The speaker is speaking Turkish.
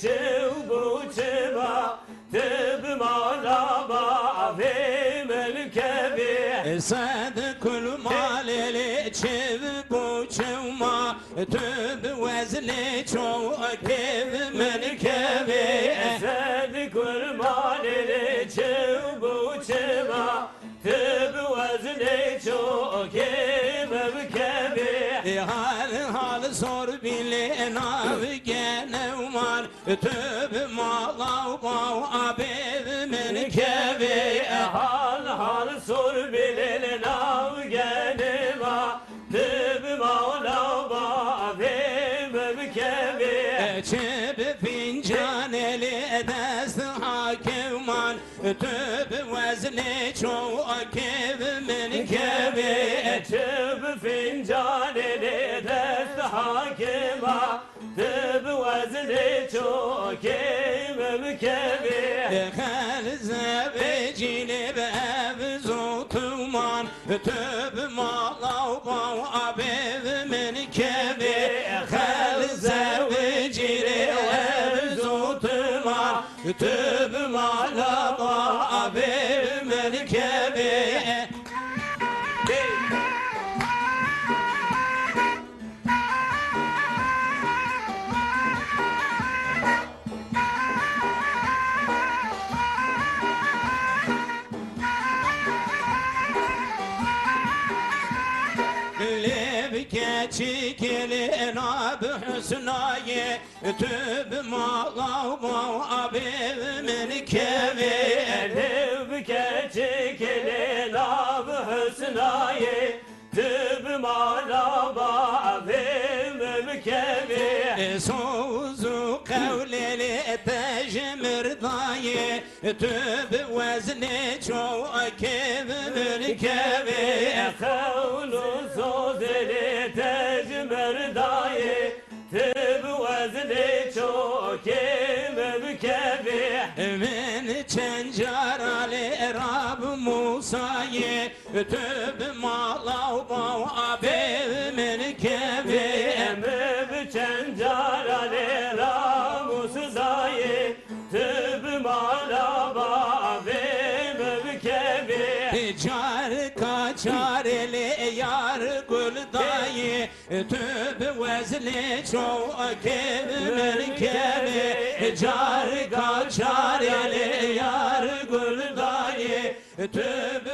çubuçuma Tıbım alaba ve melkebi Sadıkul maleli çubuçuma Tüb vezli çok melkebi Sadıkul maleli çubuçuma Tıb vezli çok melkebi Hal sor bile navi gene umar Tüb malav bav abimin kevi Hal sor bilin av gelima Tıbım ağlama ve mümkebi Çöp fincan eli dest hakiman Tüb vezli çok kevimin kevi Çöp fincan eli dest hakima Tıb vezli çok mümkebi Khalze ve cilib evzu tuman Tüb malav bav abimin kevi Khalze ve cilib evzu tuman Tüb malav bav abimin kevi Çekilin ab hüsnayı Tüb malav bav abimin kevi Levke çekilin ab hüsnayı Tıbım alaba ve mümkebi Sozu kavleli tecmir dayı Tüb vezni çok kevimin kevi Kavlu sozeli tecmir dayı Tıb vezni çok mümkebi Min çencar ali Rab Musa'yı Tüb malav bav abimin kevi Mübçen carale ramus zayı Tıbım alaba ve mümkebi Car kaçar eli yar gül dayı Tüb vezli çok kevimin kevi Car kaçar eli yar gül dayı Tüb